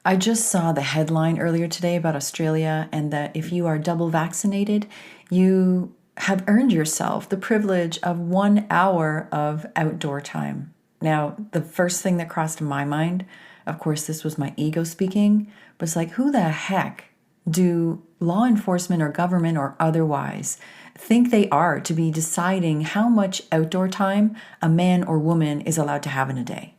I just saw the headline earlier today about Australia, and that if you are double vaccinated, you have earned yourself the privilege of 1 hour of outdoor time. Now, the first thing that crossed my mind, of course, this was my ego speaking, was like, who the heck do law enforcement or government or otherwise think they are to be deciding how much outdoor time a man or woman is allowed to have in a day?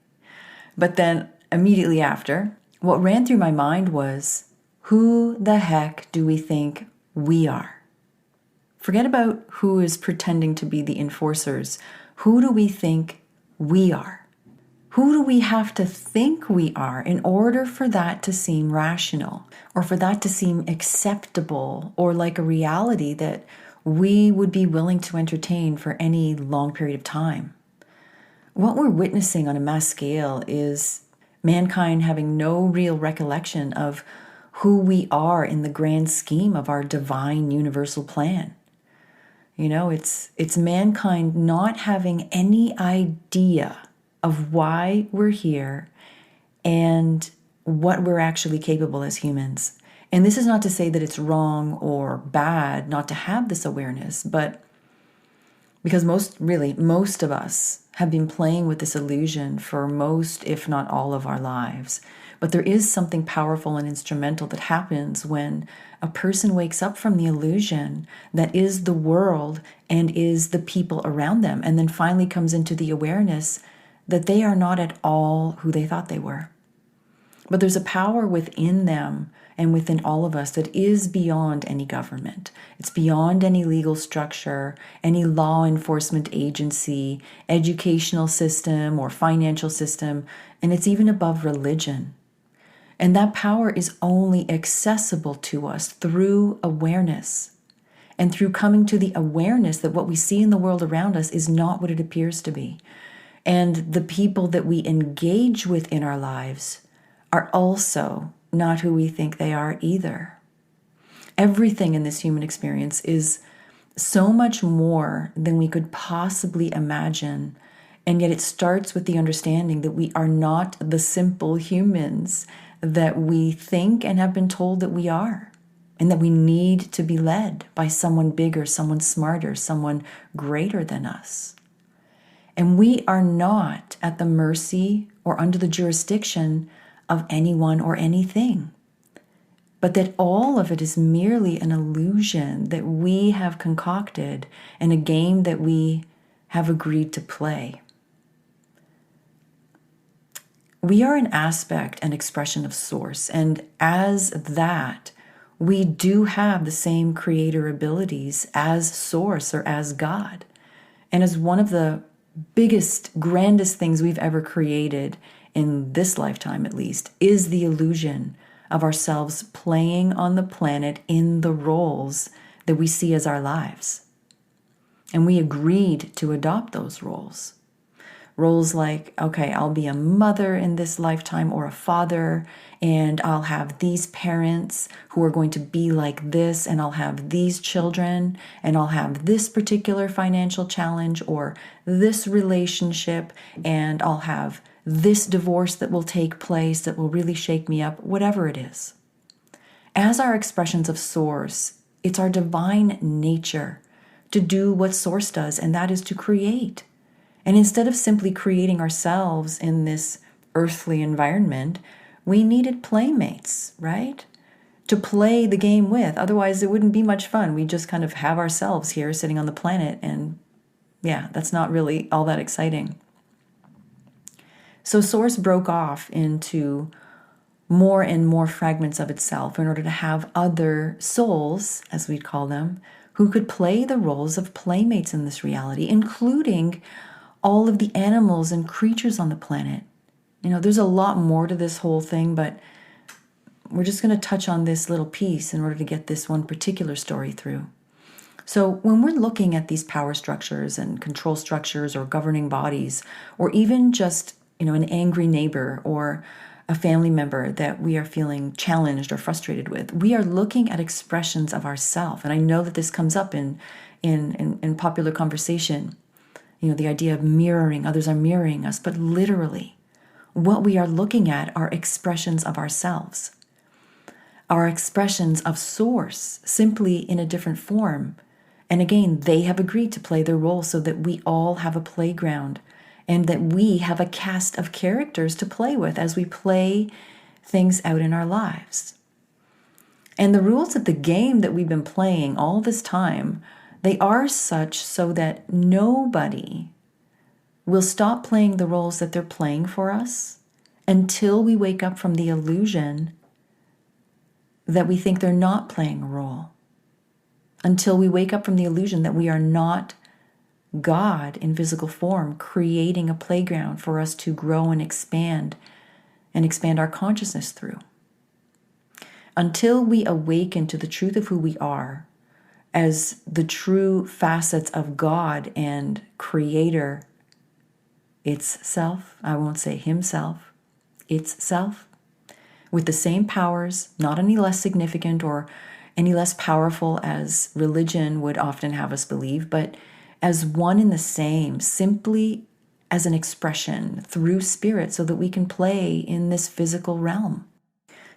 But then immediately after, what ran through my mind was, who the heck do we think we are? Forget about who is pretending to be the enforcers. Who do we think we are? Who do we have to think we are in order for that to seem rational, or for that to seem acceptable, or like a reality that we would be willing to entertain for any long period of time? What we're witnessing on a mass scale is mankind having no real recollection of who we are in the grand scheme of our divine universal plan. It's mankind not having any idea of why we're here and what we're actually capable as humans. And this is not to say that it's wrong or bad not to have this awareness, but because most of us have been playing with this illusion for most, if not all, of our lives. But there is something powerful and instrumental that happens when a person wakes up from the illusion that is the world and is the people around them, and then finally comes into the awareness that they are not at all who they thought they were. But there's a power within them and within all of us that is beyond any government. It's beyond any legal structure, any law enforcement agency, educational system, or financial system, and it's even above religion. And that power is only accessible to us through awareness, and through coming to the awareness that what we see in the world around us is not what it appears to be. And the people that we engage with in our lives are also not who we think they are either. Everything in this human experience is so much more than we could possibly imagine. And yet it starts with the understanding that we are not the simple humans that we think and have been told that we are, and that we need to be led by someone bigger, someone smarter, someone greater than us. And we are not at the mercy or under the jurisdiction of anyone or anything, but that all of it is merely an illusion that we have concocted and a game that we have agreed to play. We are an aspect and expression of Source, and as that, we do have the same creator abilities as Source or as God. And as one of the biggest, grandest things we've ever created, in this lifetime at least, is the illusion of ourselves playing on the planet in the roles that we see as our lives. And we agreed to adopt those roles. Roles like, okay, I'll be a mother in this lifetime, or a father, and I'll have these parents who are going to be like this, and I'll have these children, and I'll have this particular financial challenge, or this relationship, and I'll have this divorce that will take place that will really shake me up, whatever it is. As our expressions of Source, it's our divine nature to do what Source does, and that is to create. And instead of simply creating ourselves in this earthly environment, we needed playmates, right? To play the game with. Otherwise, it wouldn't be much fun. We just kind of have ourselves here sitting on the planet, and yeah, that's not really all that exciting. So Source broke off into more and more fragments of itself in order to have other souls, as we'd call them, who could play the roles of playmates in this reality, including all of the animals and creatures on the planet. There's a lot more to this whole thing, but we're just going to touch on this little piece in order to get this one particular story through. So when we're looking at these power structures and control structures or governing bodies, or even just, an angry neighbor or a family member that we are feeling challenged or frustrated with, we are looking at expressions of ourself. And I know that this comes up in popular conversation. The idea of mirroring, others are mirroring us, but literally, what we are looking at are expressions of ourselves, are expressions of source, simply in a different form. And again, they have agreed to play their role so that we all have a playground and that we have a cast of characters to play with as we play things out in our lives. And the rules of the game that we've been playing all this time, they are such so that nobody will stop playing the roles that they're playing for us until we wake up from the illusion that we think they're not playing a role. Until we wake up from the illusion that we are not God in physical form, creating a playground for us to grow and expand our consciousness through. Until we awaken to the truth of who we are as the true facets of God and Creator, its self, I won't say himself, its self, with the same powers, not any less significant or any less powerful as religion would often have us believe, but as one in the same, simply as an expression through spirit so that we can play in this physical realm.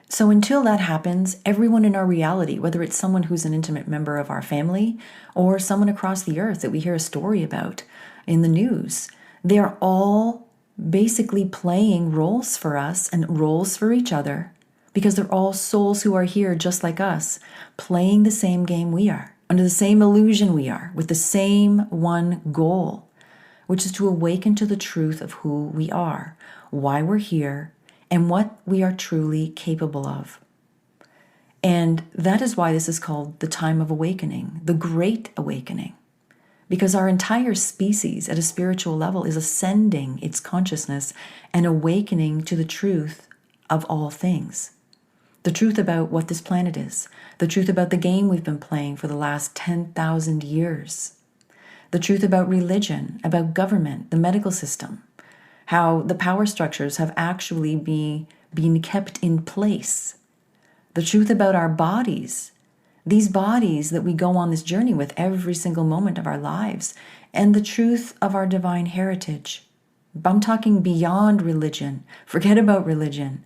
So until that happens, everyone in our reality, whether it's someone who's an intimate member of our family or someone across the earth that we hear a story about in the news, they're all basically playing roles for us and roles for each other because they're all souls who are here just like us, playing the same game we are, under the same illusion we are, with the same one goal, which is to awaken to the truth of who we are, why we're here, and what we are truly capable of. And that is why this is called the time of awakening, the great awakening, because our entire species at a spiritual level is ascending its consciousness and awakening to the truth of all things. The truth about what this planet is, the truth about the game we've been playing for the last 10,000 years, the truth about religion, about government, the medical system, how the power structures have actually been kept in place, the truth about our bodies, these bodies that we go on this journey with every single moment of our lives, and the truth of our divine heritage. I'm talking beyond religion. Forget about religion.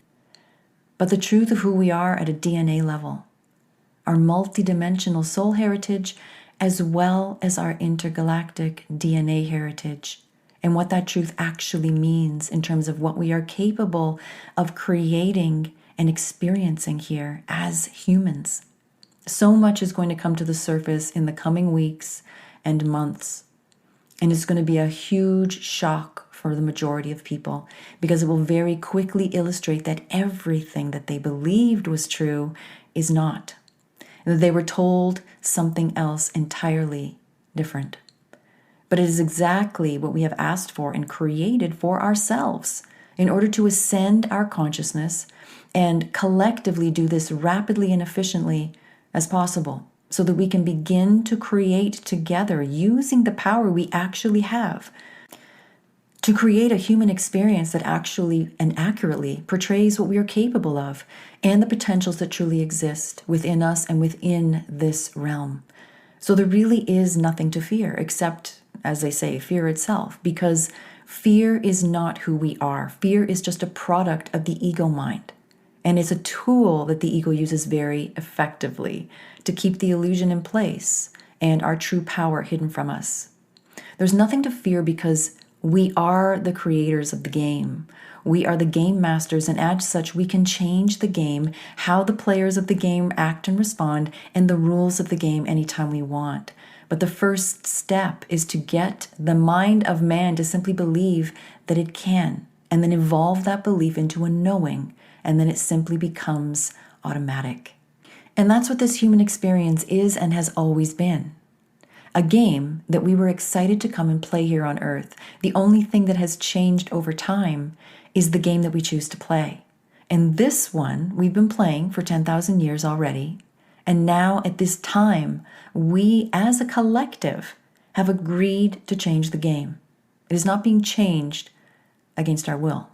But the truth of who we are at a DNA level, our multidimensional soul heritage, as well as our intergalactic DNA heritage, and what that truth actually means in terms of what we are capable of creating and experiencing here as humans. So much is going to come to the surface in the coming weeks and months, and it's going to be a huge shock for the majority of people because it will very quickly illustrate that everything that they believed was true is not, and that they were told something else entirely different. But it is exactly what we have asked for and created for ourselves in order to ascend our consciousness and collectively do this rapidly and efficiently as possible so that we can begin to create together using the power we actually have to create a human experience that actually and accurately portrays what we are capable of and the potentials that truly exist within us and within this realm. So there really is nothing to fear except, as they say, fear itself, because fear is not who we are. Fear is just a product of the ego mind. And it's a tool that the ego uses very effectively to keep the illusion in place and our true power hidden from us. There's nothing to fear because we are the creators of the game. We are the game masters, and as such, we can change the game, how the players of the game act and respond, and the rules of the game anytime we want. But the first step is to get the mind of man to simply believe that it can, and then evolve that belief into a knowing, and then it simply becomes automatic. And that's what this human experience is and has always been. A game that we were excited to come and play here on Earth. The only thing that has changed over time is the game that we choose to play. And this one we've been playing for 10,000 years already. And now at this time, we as a collective have agreed to change the game. It is not being changed against our will.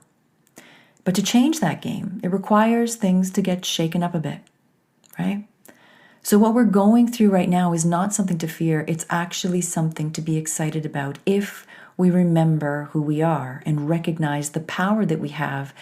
But to change that game, it requires things to get shaken up a bit, right? So what we're going through right now is not something to fear. It's actually something to be excited about if we remember who we are and recognize the power that we have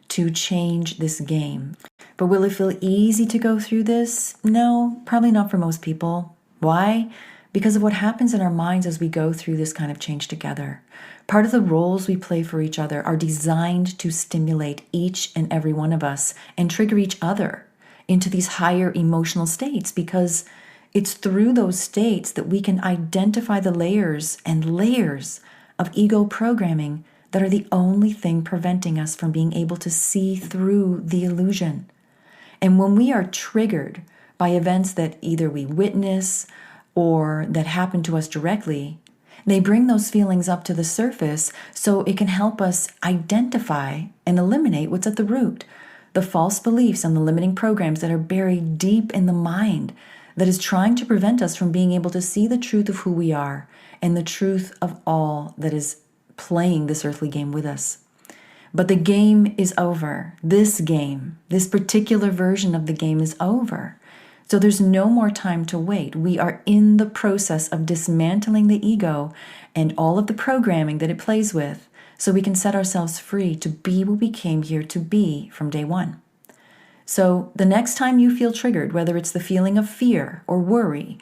to change this game. But will it feel easy to go through this? No, probably not for most people. Why? Because of what happens in our minds as we go through this kind of change together. Part of the roles we play for each other are designed to stimulate each and every one of us and trigger each other into these higher emotional states, because it's through those states that we can identify the layers and layers of ego programming that are the only thing preventing us from being able to see through the illusion. And when we are triggered by events that either we witness or that happen to us directly, they bring those feelings up to the surface so it can help us identify and eliminate what's at the root, the false beliefs and the limiting programs that are buried deep in the mind that is trying to prevent us from being able to see the truth of who we are and the truth of all that is playing this earthly game with us. But the game is over. This game, this particular version of the game is over. So there's no more time to wait. We are in the process of dismantling the ego and all of the programming that it plays with, so we can set ourselves free to be what we came here to be from day one. So the next time you feel triggered, whether it's the feeling of fear or worry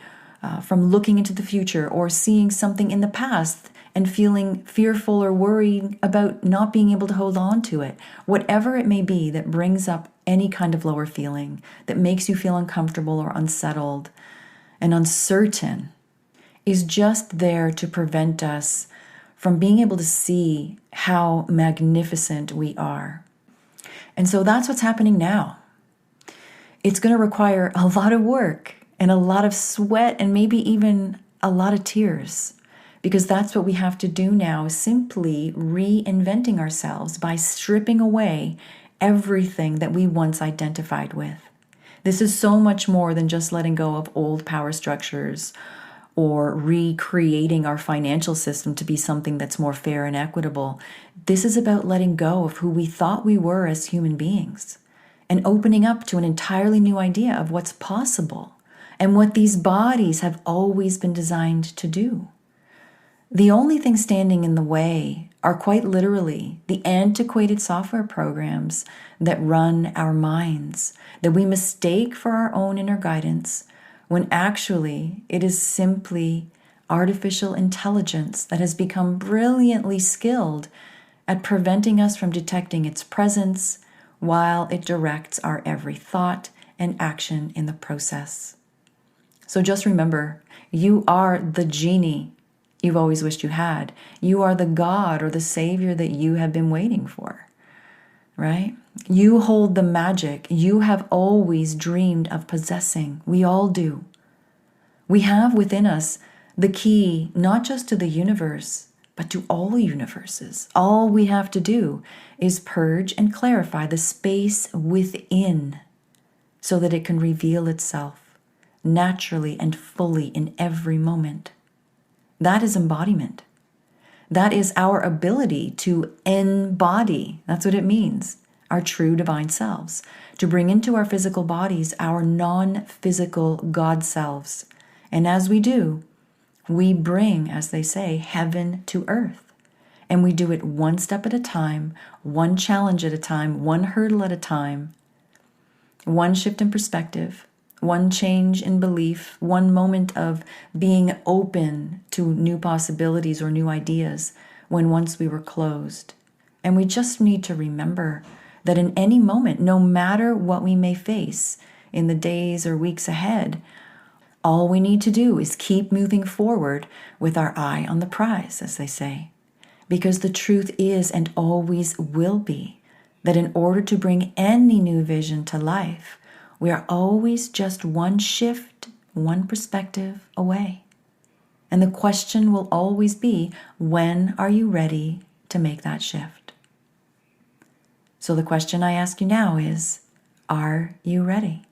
from looking into the future, or seeing something in the past and feeling fearful or worried about not being able to hold on to it, whatever it may be that brings up any kind of lower feeling that makes you feel uncomfortable or unsettled and uncertain, is just there to prevent us from being able to see how magnificent we are. And so that's what's happening now. It's going to require a lot of work and a lot of sweat and maybe even a lot of tears, because that's what we have to do now, is simply reinventing ourselves by stripping away everything that we once identified with. This is so much more than just letting go of old power structures or recreating our financial system to be something that's more fair and equitable. This is about letting go of who we thought we were as human beings and opening up to an entirely new idea of what's possible and what these bodies have always been designed to do. The only thing standing in the way are quite literally the antiquated software programs that run our minds, that we mistake for our own inner guidance, when actually it is simply artificial intelligence that has become brilliantly skilled at preventing us from detecting its presence while it directs our every thought and action in the process. So just remember, you are the genie you've always wished you had. You are the God or the Savior that you have been waiting for, right? You hold the magic you have always dreamed of possessing. We all do. We have within us the key, not just to the universe, but to all universes. All we have to do is purge and clarify the space within so that it can reveal itself naturally and fully in every moment. That is embodiment. That is our ability to embody. That's what it means. Our true divine selves. To bring into our physical bodies our non-physical God selves. And as we do, we bring, as they say, heaven to earth. And we do it one step at a time, one challenge at a time, one hurdle at a time, one shift in perspective, one change in belief, one moment of being open to new possibilities or new ideas when once we were closed. And we just need to remember that in any moment, no matter what we may face in the days or weeks ahead, all we need to do is keep moving forward with our eye on the prize, as they say. Because the truth is, and always will be, that in order to bring any new vision to life, we are always just one shift, one perspective away. And the question will always be, when are you ready to make that shift? So the question I ask you now is, are you ready?